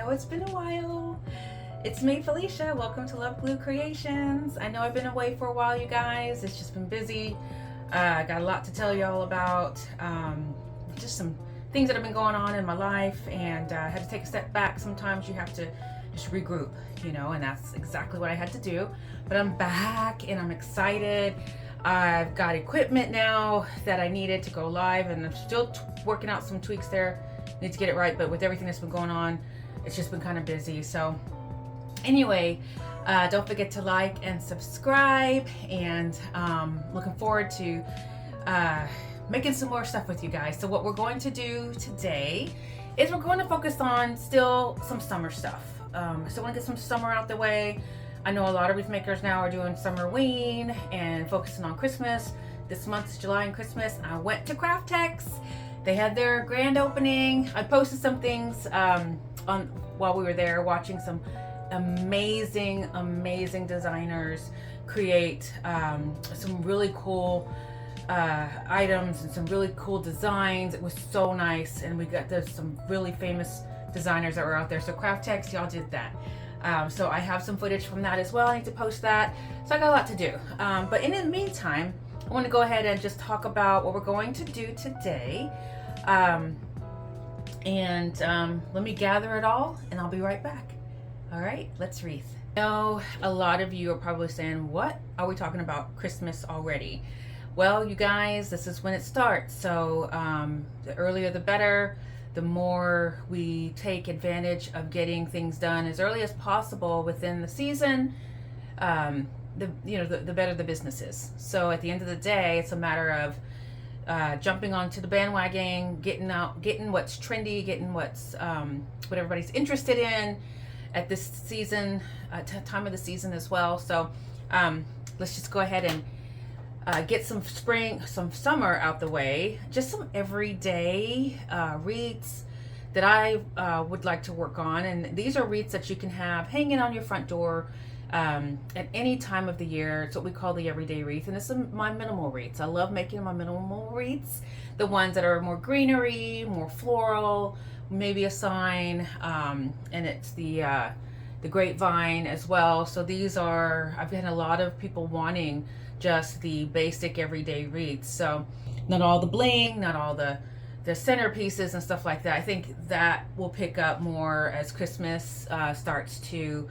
know it's been a while. It's me, Felicia. Welcome to Love Glue Creations. I know I've been away for a while, you guys. It's just been busy. I got a lot to tell you all about. Just some things that have been going on in my life, and I had to take a step back. Sometimes you have to just regroup, you know, and that's exactly what I had to do. But I'm back and I'm excited. I've got equipment now that I needed to go live, and I'm still working out some tweaks there. Need to get it right, but with everything that's been going on, it's just been kind of busy. So anyway, don't forget to like and subscribe, and looking forward to making some more stuff with you guys. So what we're going to do today is we're going to focus on still some summer stuff. So I want to get some summer out the way. I know a lot of wreath makers now are doing Summerween and focusing on Christmas. This month is July and Christmas. I went to Craftex. They had their grand opening. I posted some things on while we were there, watching some amazing designers create some really cool items and some really cool designs. It was so nice, and there's some really famous designers that were out there. So Craftex, y'all did that. So I have some footage from that as well. I need to post that. So I got a lot to do. But in the meantime, I want to go ahead and just talk about what we're going to do today. Let me gather it all and I'll be right back. All right, let's wreath. I know a lot of you are probably saying, what are we talking about Christmas already? Well, you guys, this is when it starts. So the earlier the better. The more we take advantage of getting things done as early as possible within the season, the better the business is. So at the end of the day, it's a matter of jumping onto the bandwagon, getting what's trendy, getting what everybody's interested in at this season, time of the season as well. So let's just go ahead and get some summer out the way. Just some everyday wreaths that I would like to work on. And these are wreaths that you can have hanging on your front door at any time of the year. It's what we call the everyday wreath. And this is my minimal wreaths. I love making my minimal wreaths. The ones that are more greenery, more floral, maybe a sign, and it's the grapevine as well. So these are, I've had a lot of people wanting just the basic everyday wreaths. So not all the bling, not all the centerpieces and stuff like that. I think that will pick up more as Christmas starts to,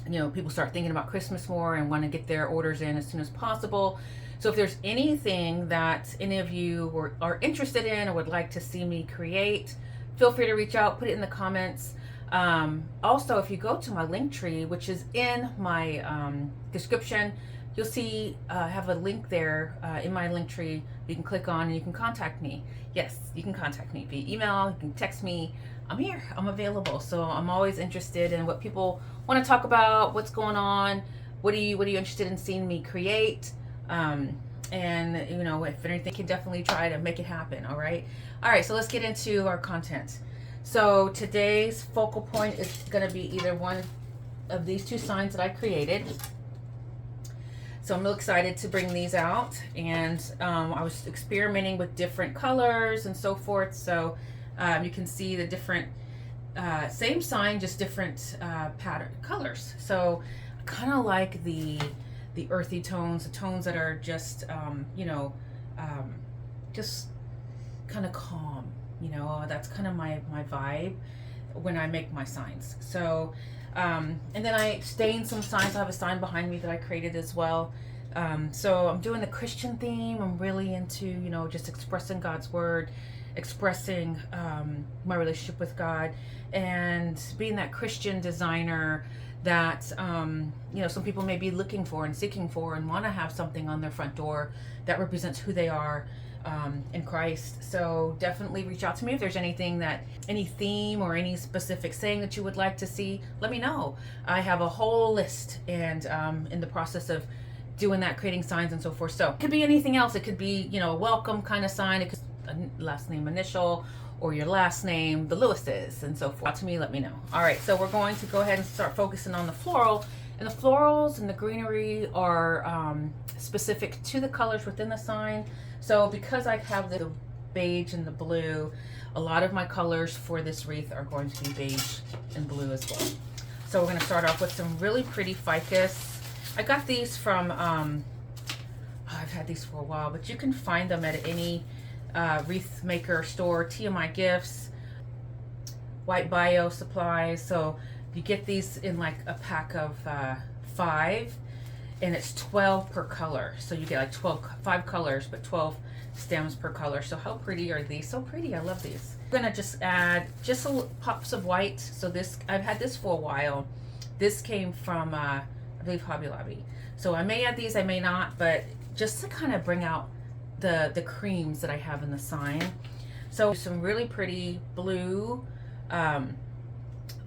people start thinking about Christmas more and want to get their orders in as soon as possible. So if there's anything that any of you are interested in or would like to see me create, feel free to reach out, put it in the comments. Also, if you go to my link tree, which is in my description, you'll see I have a link there in my link tree you can click on, and you can contact me. Yes, you can contact me via email, you can text me. I'm here, I'm available. So I'm always interested in what people want to talk about, what's going on, what are you interested in seeing me create, and if anything, can definitely try to make it happen. All right, so let's get into our content. So today's focal point is going to be either one of these two signs that I created. So I'm real excited to bring these out, and I was experimenting with different colors and so forth. So you can see the different, same sign, just different pattern colors. So I kind of like the earthy tones, the tones that are just, just kind of calm. That's kind of my vibe when I make my signs. So and then I stain some signs. I have a sign behind me that I created as well. So I'm doing the Christian theme. I'm really into, just expressing God's word, expressing my relationship with God, and being that Christian designer that, some people may be looking for and seeking for and want to have something on their front door that represents who they are in Christ. So definitely reach out to me if there's any theme or any specific saying that you would like to see. Let me know. I have a whole list, and in the process of doing that, creating signs and so forth. So it could be anything else. It could be, a welcome kind of sign. It could be a last name initial or your last name, the Lewis's, and so forth. To me, let me know. All right, so we're going to go ahead and start focusing on the floral. And the florals and the greenery are specific to the colors within the sign. So because I have the beige and the blue. A lot of my colors for this wreath are going to be beige and blue as well. So we're going to start off with some really pretty ficus. I got these from, I've had these for a while, but you can find them at any wreath maker store, TMI Gifts, White Bio Supplies. So you get these in like a pack of 5, and it's 12 per color. So you get like 5 colors, but 12 stems per color. So how pretty are these? So pretty. I love these. I'm gonna just add just pops of white. So this, I've had this for a while. This came from I believe Hobby Lobby. So I may add these, I may not, but just to kind of bring out the creams that I have in the sign. So some really pretty blue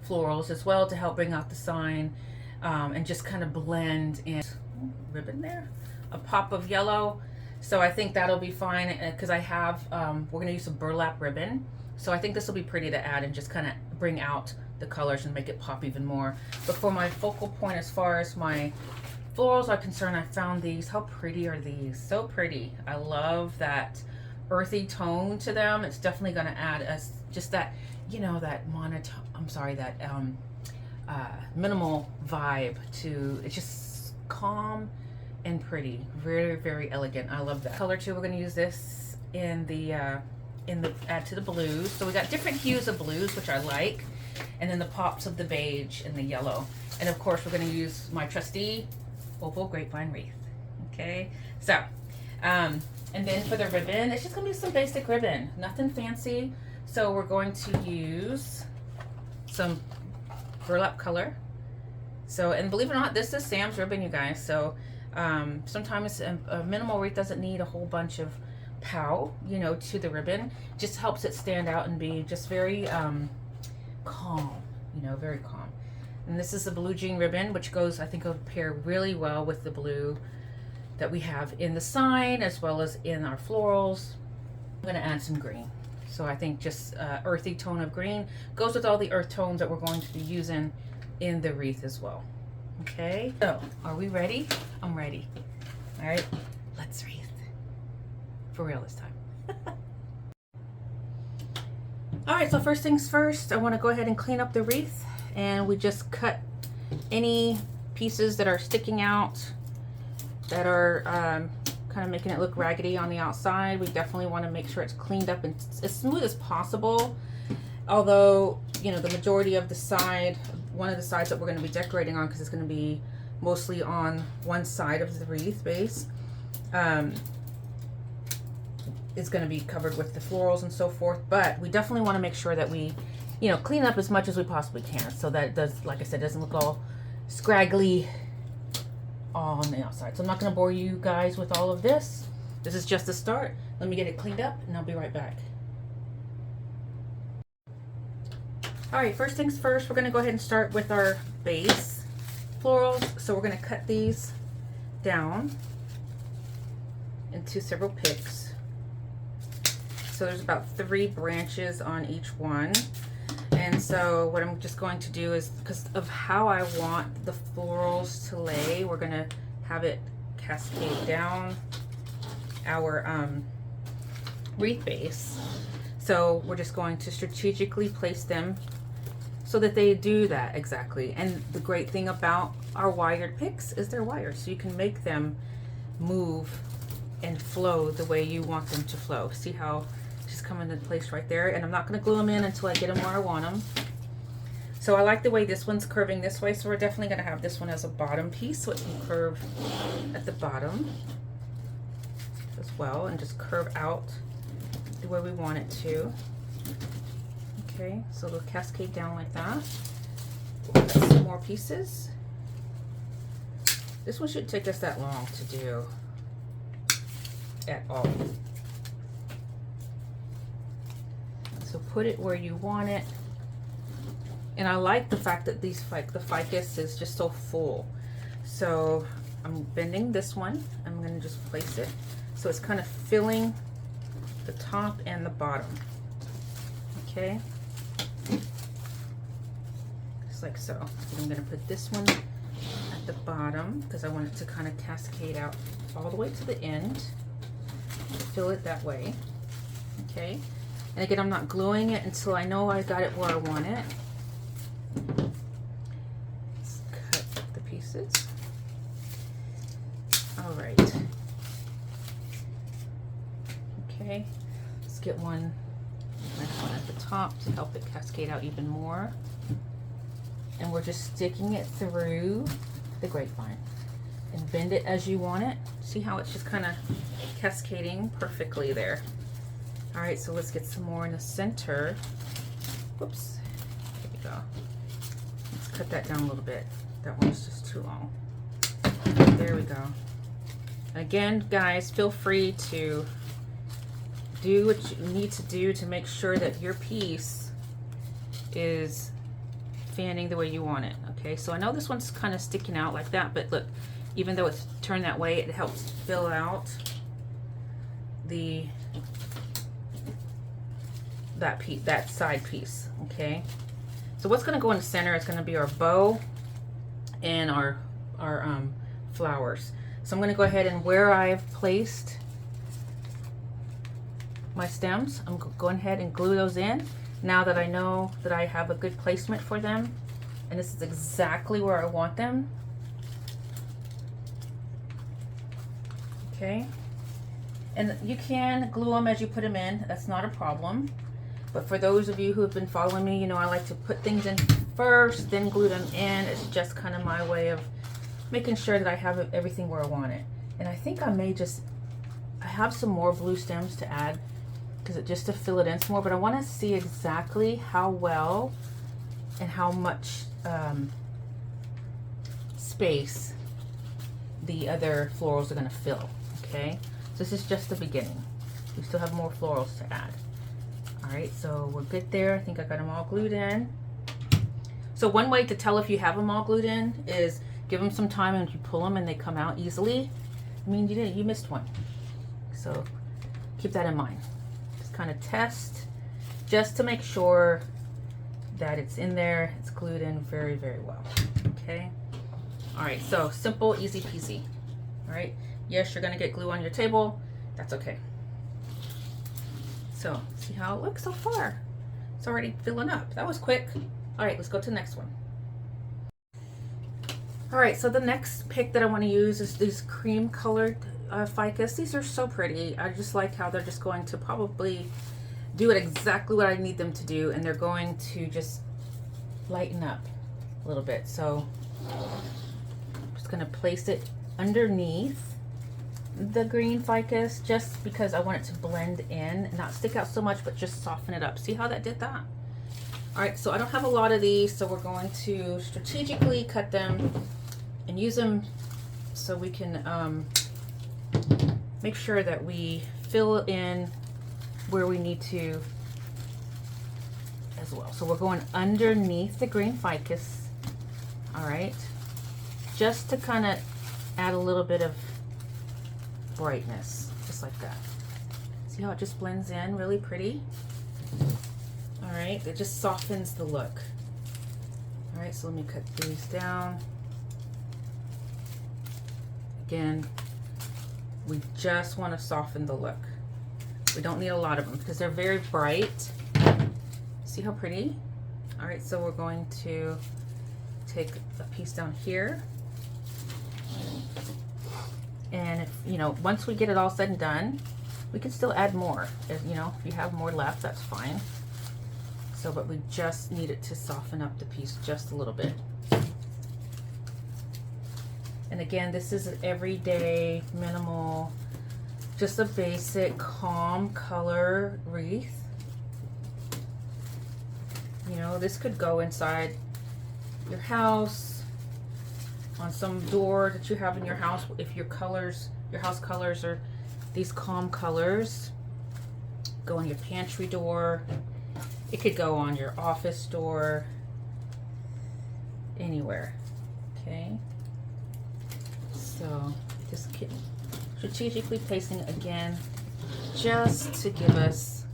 florals as well to help bring out the sign, and just kind of blend in. Ribbon there, a pop of yellow. So I think that'll be fine because I have, we're going to use some burlap ribbon. So I think this will be pretty to add and just kind of bring out the colors and make it pop even more. But for my focal point, as far as my florals are concerned, I found these. How pretty are these? So pretty. I love that earthy tone to them. It's definitely going to add us just that, you know, that monotone, I'm sorry, that minimal vibe to, it's just calm and pretty. Very, very elegant. I love that. Color too, we're going to use this in the add to the blues. So we got different hues of blues, which I like, and then the pops of the beige and the yellow. And of course, we're going to use my trusty opal grapevine wreath. Okay, so and then for the ribbon, it's just going to be some basic ribbon, nothing fancy. So we're going to use some burlap color. So, and believe it or not, this is Sam's ribbon, you guys. So sometimes a minimal wreath doesn't need a whole bunch of pow, you know, to the ribbon. Just helps it stand out and be just very calm, you know, very calm. And this is the blue jean ribbon, which goes, I think, will pair really well with the blue that we have in the sign as well as in our florals. I'm going to add some green. So I think just earthy tone of green goes with all the earth tones that we're going to be using in the wreath as well. Okay, so are we ready? I'm ready. All right, let's wreath. For real this time. All right, so first things first, I want to go ahead and clean up the wreath, and we just cut any pieces that are sticking out, that are kind of making it look raggedy on the outside. We definitely want to make sure it's cleaned up and as smooth as possible. Although, you know, the majority of the side, one of the sides that we're going to be decorating on, because it's going to be mostly on one side of the wreath base, is going to be covered with the florals and so forth. But we definitely want to make sure that we, you know, clean up as much as we possibly can, so that it does, like I said, doesn't look all scraggly on the outside. So I'm not going to bore you guys with all of this. This is just the start. Let me get it cleaned up and I'll be right back. All right, first things first, we're going to go ahead and start with our base florals. So we're going to cut these down into several picks. So there's about 3 branches on each one. And so what I'm just going to do is, because of how I want the florals to lay, we're going to have it cascade down our wreath base. So we're just going to strategically place them so that they do that exactly. And the great thing about our wired picks is they're wired, so you can make them move and flow the way you want them to flow. See how just come into place right there? And I'm not going to glue them in until I get them where I want them. So I like the way this one's curving this way, so we're definitely going to have this one as a bottom piece, so it can curve at the bottom as well and just curve out the way we want it to. Okay, so it'll cascade down like that. We'll cut some more pieces. This one shouldn't take us that long to do at all. So put it where you want it. And I like the fact that these, like the ficus is just so full. So I'm bending this one. I'm going to just place it so it's kind of filling the top and the bottom. Okay, just like so. I'm going to put this one at the bottom because I want it to kind of cascade out all the way to the end. Fill it that way. Okay, and again, I'm not gluing it until I know I got it where I want it. Let's cut the pieces. All right. Okay, let's get one at the top to help it cascade out even more. And we're just sticking it through the grapevine and bend it as you want it. See how it's just kind of cascading perfectly there. All right, so let's get some more in the center. Whoops, there we go. Let's cut that down a little bit. That one's just too long. There we go. Again, guys, feel free to do what you need to do to make sure that your piece is fanning the way you want it. Okay, so I know this one's kind of sticking out like that, but look, even though it's turned that way, it helps fill out that side piece. Okay, so what's going to go in the center is going to be our bow and our flowers. So I'm going to go ahead and where I've placed my stems, I'm going ahead and glue those in now that I know that I have a good placement for them, and this is exactly where I want them. Okay, and you can glue them as you put them in, that's not a problem. But for those of you who have been following me, you know I like to put things in first, then glue them in. It's just kind of my way of making sure that I have everything where I want it. And I think I have some more blue stems to add, because just to fill it in some more, but I want to see exactly how well and how much space the other florals are going to fill. Okay, so this is just the beginning. We still have more florals to add. All right, so we're good there. I think I got them all glued in. So one way to tell if you have them all glued in is give them some time, and if you pull them and they come out easily, I mean you missed one. So keep that in mind. Just kind of test just to make sure that it's in there, it's glued in very, very well. Okay, all right, so simple, easy peasy. All right, yes, you're gonna get glue on your table, that's okay. So see how it looks so far. It's already filling up. That was quick. All right, let's go to the next one. All right, so the next pick that I want to use is these cream colored ficus. These are so pretty. I just like how they're just going to probably do it exactly what I need them to do, and they're going to just lighten up a little bit. So I'm just going to place it underneath the green ficus, just because I want it to blend in and not stick out so much, but just soften it up. See how that did that? All right, so I don't have a lot of these, so we're going to strategically cut them and use them so we can make sure that we fill in where we need to as well. So we're going underneath the green ficus, all right, just to kind of add a little bit of brightness, just like that. See how it just blends in really pretty? All right, it just softens the look. All right, so let me cut these down. Again, we just want to soften the look. We don't need a lot of them because they're very bright. See how pretty? All right, so we're going to take a piece down here. And if, you know, once we get it all said and done, we can still add more. If, you know, if you have more left, that's fine. So, but we just need it to soften up the piece just a little bit. And again, this is an everyday, minimal, just a basic calm color wreath. You know, this could go inside your house, on some door that you have in your house, if your colors, your house colors are these calm colors. Go on your pantry door. It could go on your office door, anywhere. Okay, so just strategically placing again, just to give us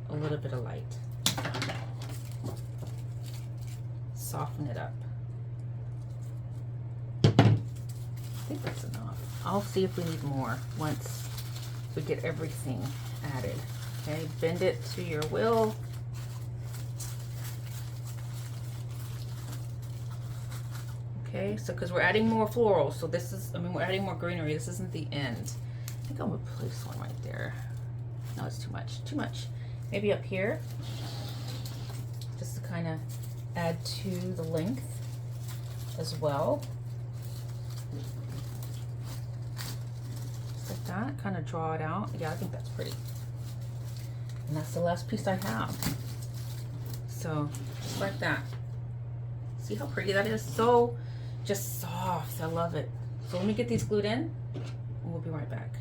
a little bit of light. Soften it up. I think that's enough. I'll see if we need more once we get everything added. Okay, bend it to your will. Okay, so because we're adding more florals, so this is, I mean, we're adding more greenery. This isn't the end. I think I'm gonna place one right there. No, it's too much, too much. Maybe up here, just to kind of add to the length as well. Just like that, kind of draw it out. Yeah, I think that's pretty. And that's the last piece I have. So, just like that. See how pretty that is? So, just soft. I love it. So let me get these glued in, and we'll be right back.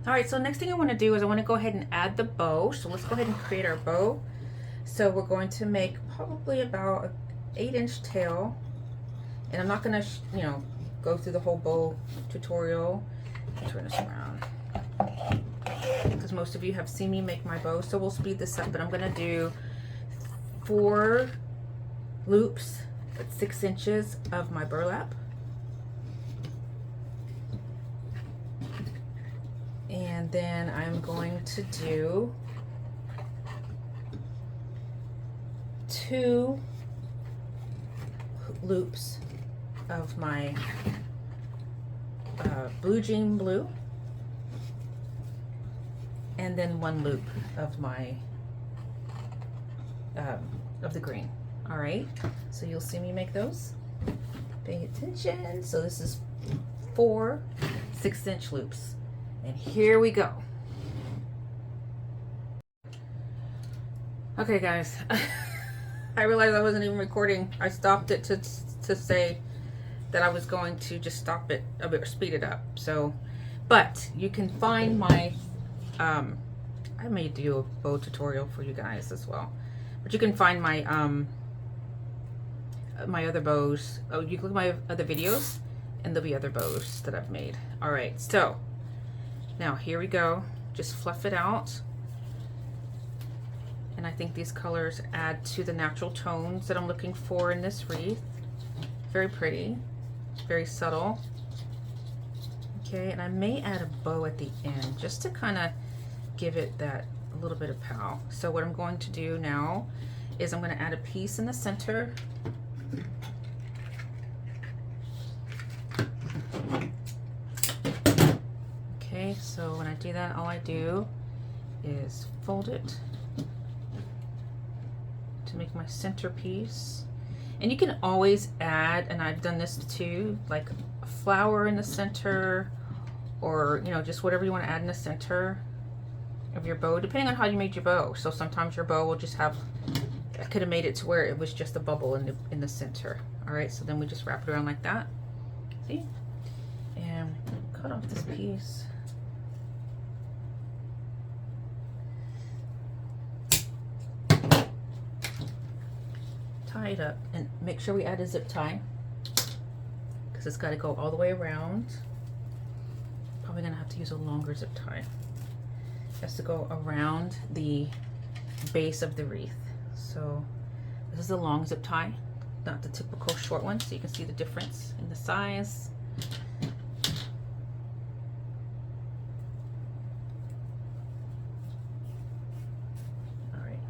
All right, so next thing I want to do is I want to go ahead and add the bow. So let's go ahead and create our bow. So we're going to make probably about an 8-inch tail, and I'm not going to, you know, go through the whole bow tutorial. Turn this around because most of you have seen me make my bow, so we'll speed this up. But I'm going to do 4 loops at 6 inches of my burlap, and then I'm going to do 2 loops of my blue jean blue, and then 1 loop of my of the green. All right, so you'll see me make those. Pay attention. So this is 4 6-inch loops, and here we go. Okay, guys, I realized I wasn't even recording. I stopped it to say that I was going to just stop it a bit or speed it up. So, but you can find my I may do a bow tutorial for you guys as well, but you can find my my other bows. Oh, you can look at my other videos and there'll be other bows that I've made. All right, so now here we go. Just fluff it out, and I think these colors add to the natural tones that I'm looking for in this wreath. Very pretty, very subtle. Okay, and I may add a bow at the end just to kind of give it that a little bit of pow. So what I'm going to do now is I'm going to add a piece in the center. Okay, so when I do that, all I do is fold it to make my centerpiece. And you can always add, and I've done this too, like a flower in the center, or you know, just whatever you want to add in the center of your bow, depending on how you made your bow. So sometimes your bow will just have, I could have made it to where it was just a bubble in the center. All right, so then we just wrap it around like that. See? And cut off this piece. Tie it up and make sure we add a zip tie, because it's got to go all the way around. Probably gonna have to use a longer zip tie. It has to go around the base of the wreath. So this is a long zip tie, not the typical short one, so you can see the difference in the size. All right,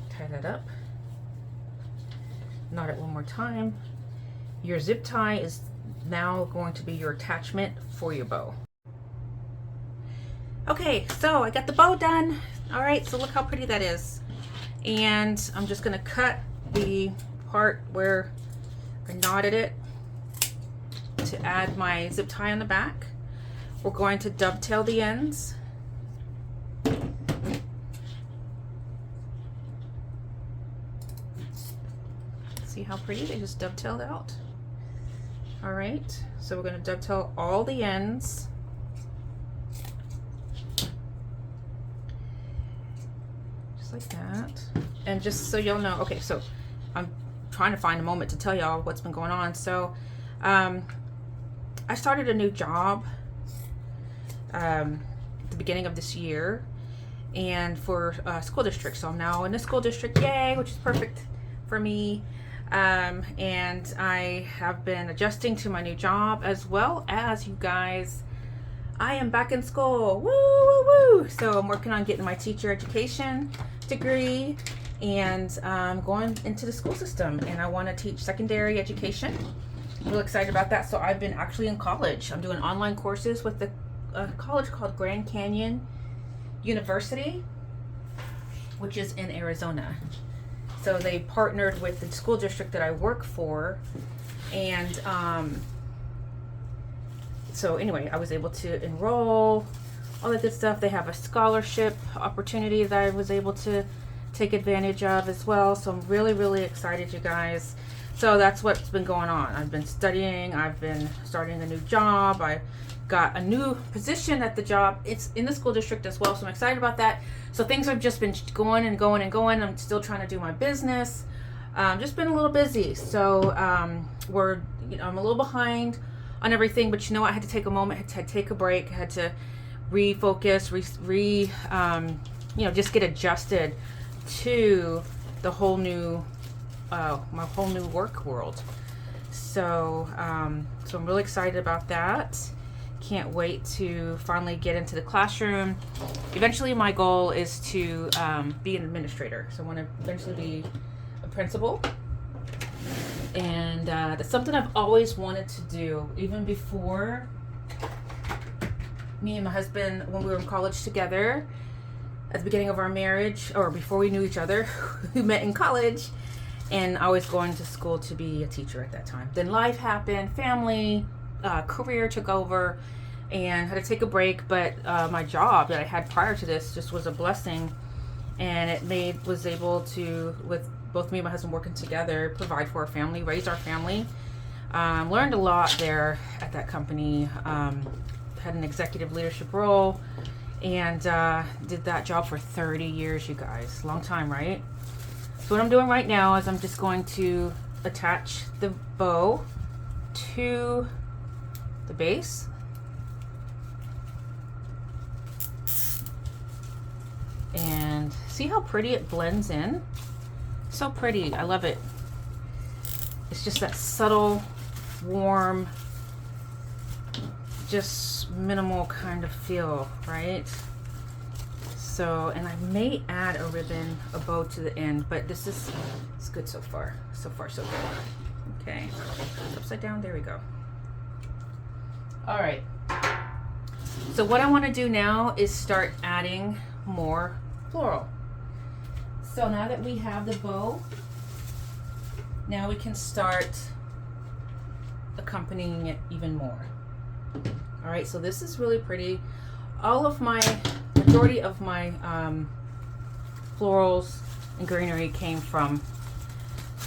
tie that up. Knot it one more time. Your zip tie is now going to be your attachment for your bow. Okay, so I got the bow done. All right, so look how pretty that is. And I'm just gonna cut the part where I knotted it to add my zip tie on the back. We're going to dovetail the ends. See how pretty they just dovetailed out? All right, so we're going to dovetail all the ends. Just like that. And just so you'll know, okay, so I'm trying to find a moment to tell y'all what's been going on. So I started a new job at the beginning of this year, and for school district. So I'm now in the school district, yay, which is perfect for me. And I have been adjusting to my new job, as well as, you guys, I am back in school. Woo, woo, woo. So I'm working on getting my teacher education degree and going into the school system, and I want to teach secondary education. I'm real excited about that. So I've been actually in college. I'm doing online courses with the college called Grand Canyon University, which is in Arizona. So they partnered with the school district that I work for, and so anyway, I was able to enroll, all that good stuff. They have a scholarship opportunity that I was able to take advantage of as well. So I'm really, really excited, you guys. So that's what's been going on. I've been studying, I've been starting a new job. I got a new position at the job. It's in the school district as well, so I'm excited about that. So things have just been going and going and going. I'm still trying to do my business. Just been a little busy. So I'm a little behind on everything, but I had to take a moment, had to take a break, had to refocus, just get adjusted to the whole new, my whole new work world. So, so I'm really excited about that. Can't wait to finally get into the classroom. Eventually, my goal is to be an administrator. So I want to eventually be a principal. And that's something I've always wanted to do, even before me and my husband, when we were in college together, at the beginning of our marriage, or before we knew each other. We met in college, and I was going to school to be a teacher at that time. Then life happened, family, career took over, and had to take a break. But my job that I had prior to this just was a blessing, and was able to, with both me and my husband working together, provide for our family, raise our family. Learned a lot there at that company. Had an executive leadership role, and did that job for 30 years, you guys. Long time, right? So what I'm doing right now is I'm just going to attach the bow to the base. And see how pretty it blends in? So pretty. I love it. It's just that subtle, warm, just minimal kind of feel, right? So, and I may add a ribbon, a bow to the end, but it's good so far. So far, so good. Okay. Upside down. There we go. All right. So what I want to do now is start adding more floral. So now that we have the bow, now we can start accompanying it even more. All right, so this is really pretty. Majority of my florals and greenery came from,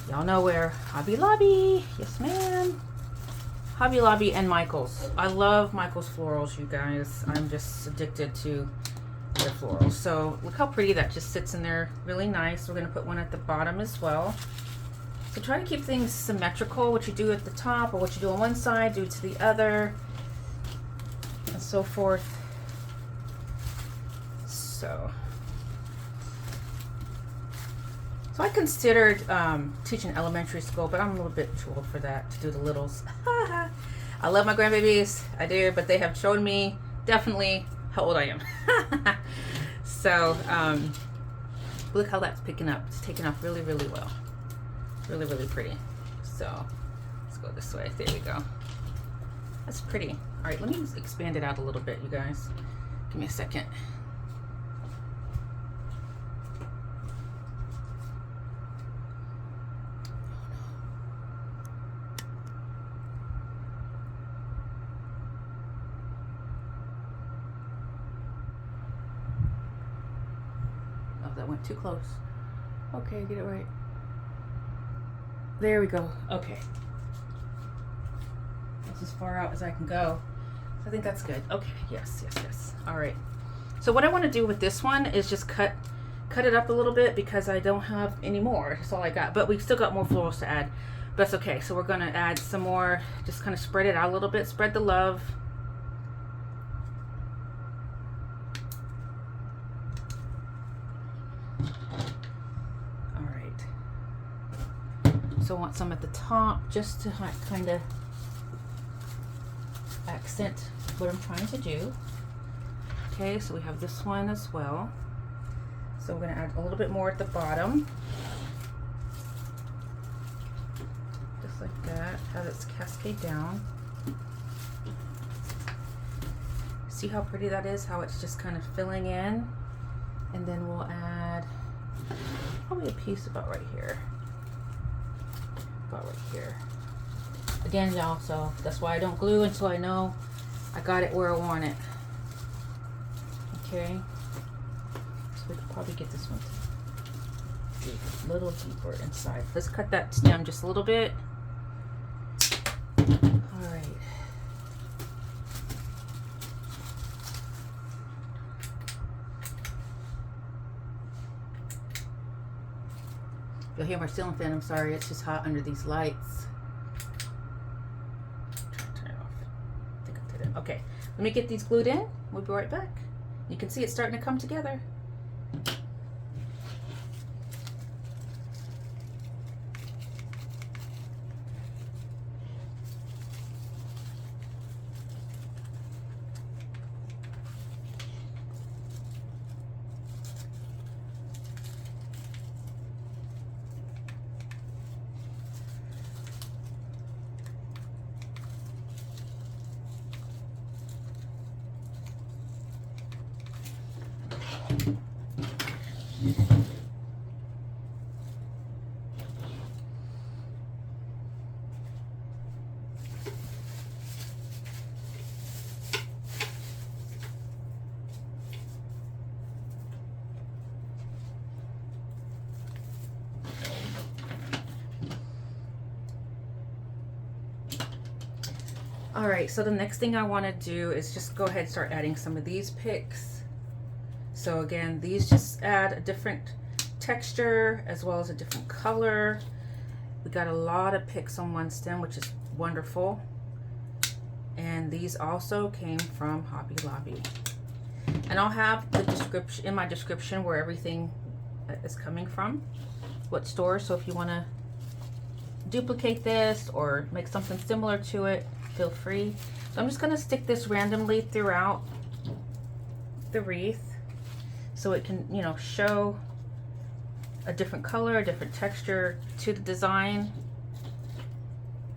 y'all know where, Hobby Lobby. Yes, ma'am. Hobby Lobby and Michael's. I love Michael's florals, you guys. I'm just addicted to their florals. So look how pretty that just sits in there. Really nice. We're going to put one at the bottom as well. So try to keep things symmetrical. What you do at the top or what you do on one side, do it to the other, and so forth. So I considered teaching elementary school, but I'm a little bit too old for that, to do the littles. I love my grandbabies. I do, but they have shown me definitely how old I am. So look how that's picking up. It's taking off really, really well. Really, really pretty. So let's go this way. There we go. That's pretty. All right, let me just expand it out a little bit, you guys. Give me a second. That went too close. Okay, get it right. There we go. Okay. That's as far out as I can go. I think that's good. Okay, yes. All right. So what I want to do with this one is just cut it up a little bit because I don't have any more. That's all I got. But we've still got more florals to add. But that's okay. So we're going to add some more. Just kind of spread it out a little bit. Spread the love. So I want some at the top just to kind of accent what I'm trying to do. Okay, so we have this one as well. So we're going to add a little bit more at the bottom. Just like that, have it cascade down. See how pretty that is, how it's just kind of filling in? And then we'll add probably a piece about right here. About right here. Again, y'all, so that's why I don't glue until I know I got it where I want it. Okay. So we could probably get this one a little deeper inside. Let's cut that stem just a little bit. All right. You'll hear my ceiling fan. I'm sorry, it's just hot under these lights. Turn it off. I think I did it. Okay, let me get these glued in. We'll be right back. You can see it's starting to come together. All right, so the next thing I want to do is just go ahead and start adding some of these picks. So again, these just add a different texture as well as a different color. We got a lot of picks on one stem, which is wonderful. And these also came from Hobby Lobby. And I'll have the description in my description where everything is coming from, what store. So if you want to duplicate this or make something similar to it, feel free. So I'm just going to stick this randomly throughout the wreath so it can, you know, show a different color, a different texture to the design.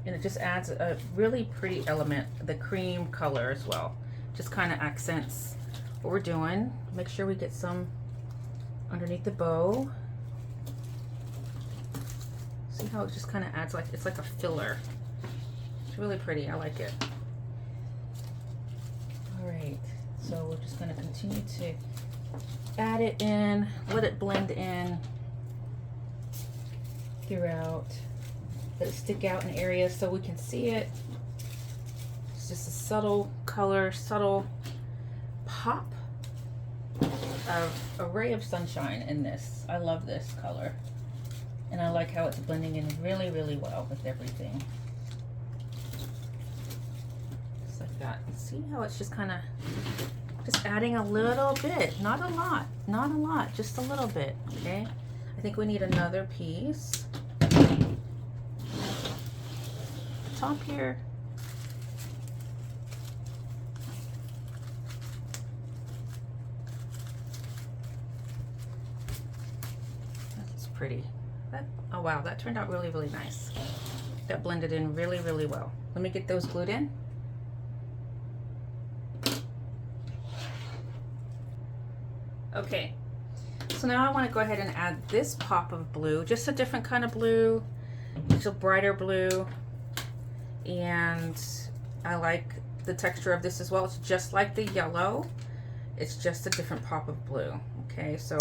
And it just adds a really pretty element, the cream color as well. Just kind of accents what we're doing. Make sure we get some underneath the bow. See how it just kind of adds, like, it's like a filler. It's really pretty. I like it. All right, so we're just going to continue to add it in, let it blend in throughout. Let it stick out in areas so we can see it. It's just a subtle color, subtle pop of a ray of sunshine in this. I love this color. And I like how it's blending in really, really well with everything. Just like that. See how it's just kind of just adding a little bit, not a lot, not a lot, just a little bit, okay? I think we need another piece. Top here. That's pretty. Oh wow, that turned out really, really nice. That blended in really, really well. Let me get those glued in. Okay, so now I want to go ahead and add this pop of blue, just a different kind of blue. It's a brighter blue, and I like the texture of this as well. It's just like the yellow, it's just a different pop of blue. Okay, so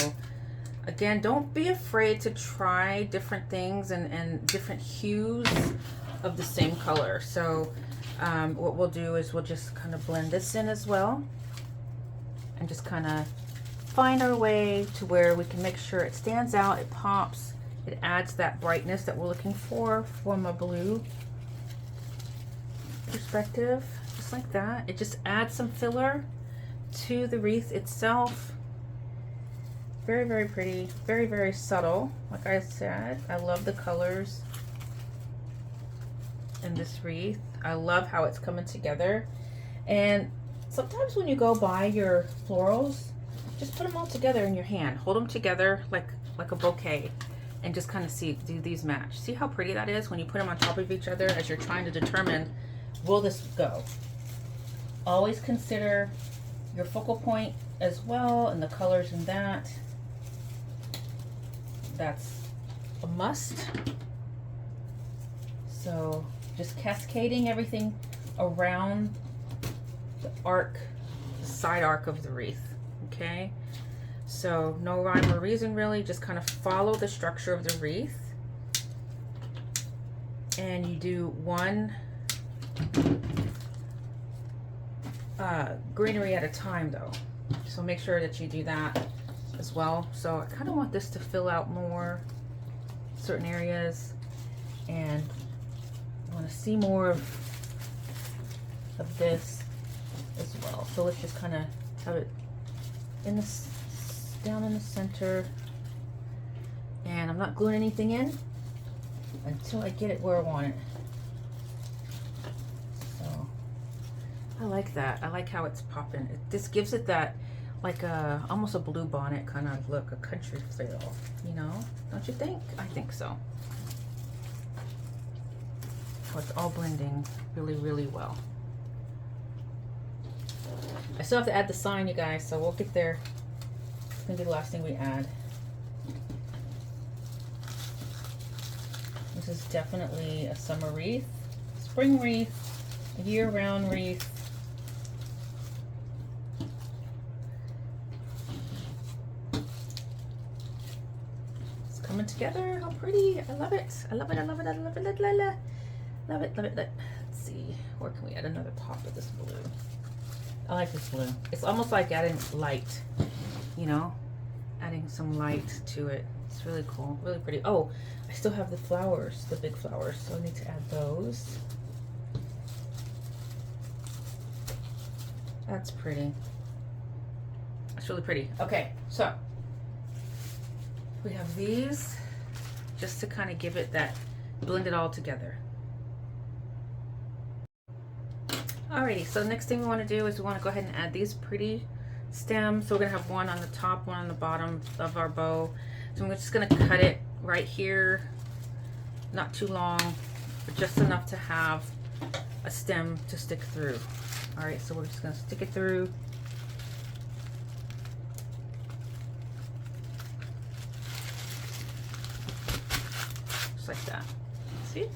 again, don't be afraid to try different things and different hues of the same color. So what we'll do is we'll just kind of blend this in as well and just kind of find our way to where we can make sure it stands out, it pops, it adds that brightness that we're looking for from a blue perspective, just like that. It just adds some filler to the wreath itself. Very, very pretty, very, very subtle. Like I said, I love the colors in this wreath. I love how it's coming together. And sometimes when you go buy your florals, just put them all together in your hand. Hold them together like a bouquet and just kind of see, do these match? See how pretty that is when you put them on top of each other as you're trying to determine, will this go? Always consider your focal point as well and the colors in that. That's a must. So just cascading everything around the arc, the side arc of the wreath, okay? So no rhyme or reason really, just kind of follow the structure of the wreath. And you do one greenery at a time though. So make sure that you do that as well. So I kind of want this to fill out more certain areas, and I want to see more of this as well. So let's just kind of have it in this, down in the center, and I'm not gluing anything in until I get it where I want it. So I like that. I like how it's popping. This gives it that like a almost a blue bonnet kind of look, a country feel, you know, don't you think? I think so. So it's all blending really, really well. I still have to add the sign, you guys, so we'll get there. It's gonna be the last thing we add. This is definitely a summer wreath, spring wreath, a year-round wreath. It's coming together. How pretty! I love it. I love it. I love it. I love it. Love it. Love it. Love it. Let's see. Where can we add another pop of this blue? I like this blue. It's almost like adding light, you know, adding some light to it. It's really cool, really pretty. Oh, I still have the flowers, the big flowers, so I need to add those. That's pretty. That's really pretty. Okay, so we have these just to kind of give it that, blend it all together. Alrighty, so the next thing we want to do is we want to go ahead and add these pretty stems. So we're going to have one on the top, one on the bottom of our bow. So I'm just going to cut it right here, not too long, but just enough to have a stem to stick through. Alright, so we're just going to stick it through. Just like that. See?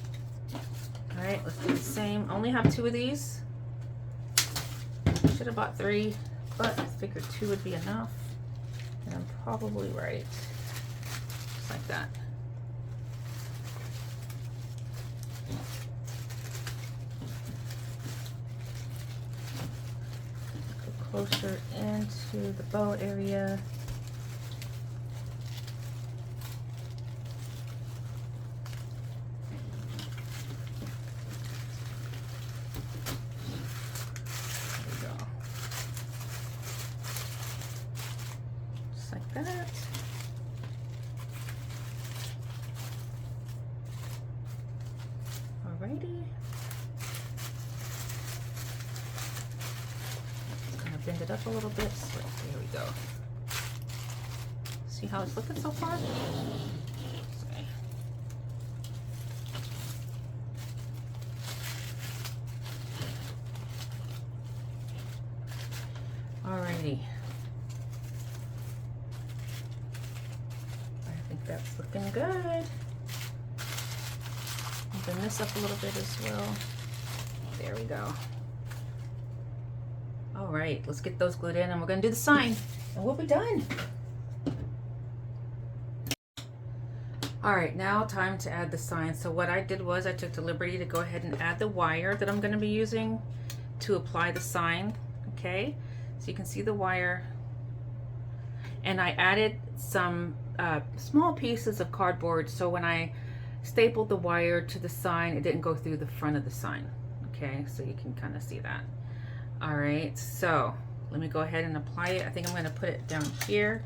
Alright, let's do the same. Only have 2 of these. Should have bought 3, but I figured 2 would be enough, and I'm probably right. Just like that. Go closer into the bow area. That. Alrighty. Just kind of bend it up a little bit. So there we go. See how it's looking so far? Okay. Alrighty. That's looking good. Open this up a little bit as well. There we go. All right, let's get those glued in and we're gonna do the sign and we'll be done. All right, now time to add the sign. So what I did was I took the liberty to go ahead and add the wire that I'm gonna be using to apply the sign, okay? So you can see the wire. And I added some small pieces of cardboard, so when I stapled the wire to the sign, it didn't go through the front of the sign. Okay, so you can kind of see that. All right, so let me go ahead and apply it. I think I'm going to put it down here,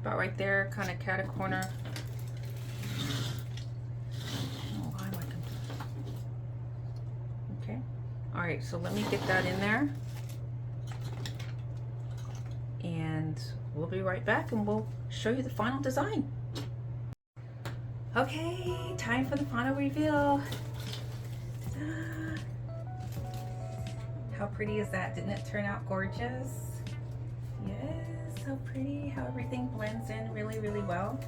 about right there, kind of cat a corner. Oh, why am I okay, all right, so let me get that in there. we'll be right back and we'll show you the final design. Okay, time for the final reveal. Ta-da. How pretty is that? Didn't it turn out gorgeous? Yes, so pretty how everything blends in really, really well.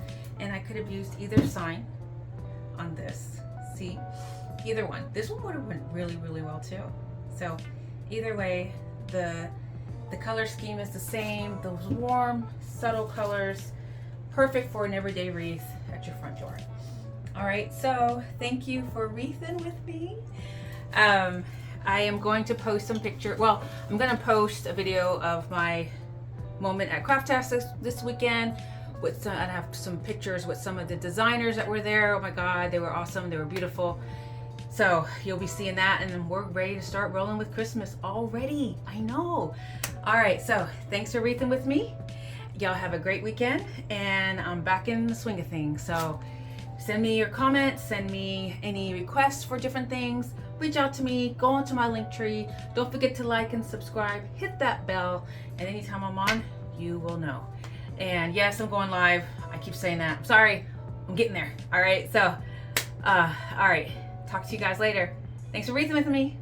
And I could have used either sign on this. See, either one. This one would have went really, really well too. So either way, the color scheme is the same. Those warm, subtle colors, perfect for an everyday wreath at your front door. All right, so thank you for wreathing with me. I am going to post some pictures. Well, I'm going to post a video of my moment at Craft Task this weekend. I have some pictures with some of the designers that were there. Oh my God, they were awesome. They were beautiful. So you'll be seeing that, and then we're ready to start rolling with Christmas already. I know. All right, so thanks for wreathing with me. Y'all have a great weekend, and I'm back in the swing of things. So send me your comments, send me any requests for different things. Reach out to me, go onto my link tree. Don't forget to like and subscribe, hit that bell, and anytime I'm on, you will know. And yes, I'm going live. I keep saying that. I'm sorry. I'm getting there. All right, so, all right. Talk to you guys later. Thanks for wreathing with me.